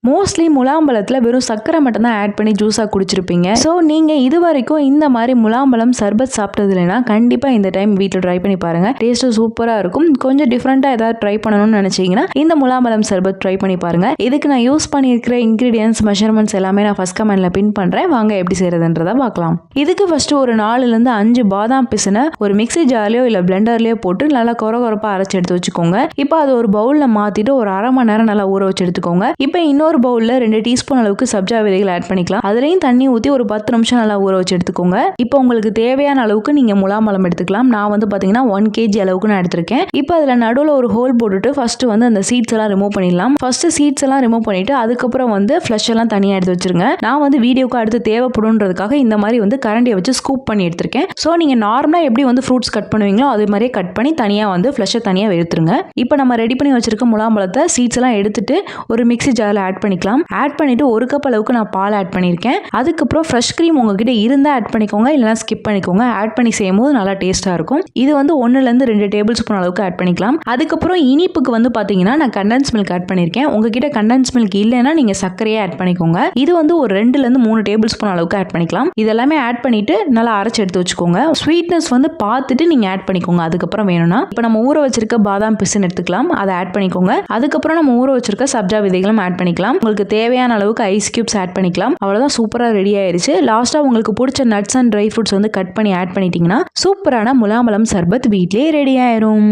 Mostly முலாம்பழத்தில் வெறும் சர்க்கரை மட்டும் தான் ஆட் பண்ணி ஜூஸாக குடிச்சிருப்பீங்க. ஸோ நீங்கள் இது வரைக்கும் இந்த மாதிரி முலாம்பழம் சர்பத் சாப்பிட்டது இல்லைன்னா கண்டிப்பாக இந்த டைம் வீட்டில் ட்ரை பண்ணி பாருங்கள். டேஸ்ட்டு சூப்பராக இருக்கும். கொஞ்சம் டிஃப்ரெண்ட்டாக ஏதாவது ட்ரை பண்ணணும்னு நினச்சிங்கன்னா இந்த முலாம்பழம் சர்பத் ட்ரை பண்ணி பாருங்கள். இதுக்கு நான் யூஸ் பண்ணியிருக்கிற இன்க்ரீடியன்ஸ் மெஷர்மெண்ட்ஸ் எல்லாமே நான் ஃபர்ஸ்ட் கமெண்ட்ல பின் பண்ணுறேன். வாங்க எப்படி செய்யறதுன்றதை பார்க்கலாம். இதுக்கு ஃபர்ஸ்ட் ஒரு 4லேருந்து 5 பாதாம் பிசினை ஒரு மிக்ஸி ஜார்லையோ இல்லை பிளெண்டர்லையோ போட்டு நல்லா கொரகொரப்பாக அரைச்சி எடுத்து வச்சுக்கோங்க. இப்போ அது ஒரு பவுலில் மாற்றிட்டு ஒரு அரை மணி நேரம் நல்லா ஊற வச்சு எடுத்துக்கோங்க. இப்போ இன்னொரு பவுலில் 2 டீஸ்பூன் அளவுக்கு சப்ஜா விதைகள் ஆட் பண்ணிக்கலாம். அதுலேயும் தண்ணி ஊற்றி ஒரு 10 நிமிஷம் நல்லா ஊற வச்சு எடுத்துக்கோங்க. இப்போ உங்களுக்கு தேவையான அளவுக்கு நீங்கள் முலாம்பழம் எடுத்துக்கலாம். நான் வந்து பார்த்தீங்கன்னா 1 kg அளவுக்கு நான் எடுத்திருக்கேன். இப்போ அதில் நடுவில் ஒரு ஹோல் போட்டுட்டு ஃபர்ஸ்ட் வந்து அந்த சீட்ஸ் எல்லாம் ரிமூவ் பண்ணிடலாம். ஃபர்ஸ்ட் சீட்ஸ் எல்லாம் ரிமூவ் பண்ணிட்டு அதுக்கப்புறம் வந்து ஃப்ளஷ் எல்லாம் தனியாக எடுத்து வச்சிருங்க. நான் வந்து வீடியோக்கு அடுத்து தேவைப்படுன்றதுக்காக இந்த மாதிரி வந்து கரண்டியை வச்சு ஸ்கூப் பண்ணி எடுத்திருக்கேன். ஸோ நீங்கள் நார்மலாக எப்படி வந்து ஃப்ரூட்ஸ் கட் பண்ணுவீங்களோ அது மாதிரியே கட் பண்ணி தனியாக வந்து ஃப்ளஷை தனியாக எடுத்துருங்க. இப்போ நம்ம ரெடி பண்ணி வச்சிருக்க முலாம்பழத்தை சீட்ஸ் எல்லாம் எடுத்துட்டு ஒரு மிக்ஸி ஜாரில் ஆட் பண்ணிக்கலாம். ஆட் பண்ணிட்டு 1 கப் அளவுக்கு நான் பால் ஆட் பண்ணியிருக்கேன். அதுக்கப்புறம் ஃப்ரெஷ் க்ரீம் உங்ககிட்ட இருந்தால் ஆட் பண்ணிக்கோங்க, இல்லைனா ஸ்கிப் பண்ணிக்கோங்க. ஆட் பண்ணி செய்யும் போது நல்லா டேஸ்ட்டாக இருக்கும். இது வந்து 1லேருந்து 2 டேபிள் ஸ்பூன் அளவுக்கு ஆட் பண்ணிக்கலாம். அதுக்கப்புறம் இனிப்புக்கு வந்து பார்த்தீங்கன்னா நான் கண்டன்ஸ் மில்க் ஆட் பண்ணியிருக்கேன். உங்ககிட்ட கண்டன்ஸ் மில்க் இல்லைன்னா நீங்கள் சர்க்கரையே ஆட் பண்ணிக்கோங்க. இது வந்து ஒரு 2லேருந்து 3 டேபிள் ஸ்பூன் அளவுக்கு ஆட் பண்ணிக்கலாம். இதெல்லாமே ஆட் பண்ணிட்டு நல்லா அரைச்சு எடுத்து வச்சுக்கோங்க. ஸ்வீட்னஸ் வந்து பார்த்துட்டு நீங்கள் ஆட் பண்ணிக்கோங்க. அதுக்கப்புறம் வேணும்னா இப்போ நம்ம ஊற வச்சிருக்க பாதாம் பிசின் எடுத்துக்கலாம், அதை ஆட் பண்ணிக்கோங்க. அதுக்கப்புறம் நம்ம ஊற வச்சிருக்க சப்ஜா விதைகளும் ஆட் பண்ணிக்கலாம். உங்களுக்கு தேவையான அளவுக்கு ஐஸ் கியூப்ஸ் ஆட் பண்ணிக்கலாம். அவ்வளோதான், சூப்பராக ரெடி ஆயிருச்சு. லாஸ்ட்டாக உங்களுக்கு பிடிச்ச நட்ஸ் அண்ட் ட்ரை ஃப்ரூட்ஸ் வந்து கட் பண்ணி ஆட் பண்ணிட்டீங்கன்னா சூப்பரான முலாம்பழம் சர்பத் வீட்லேயே ரெடி ஆயிரும்.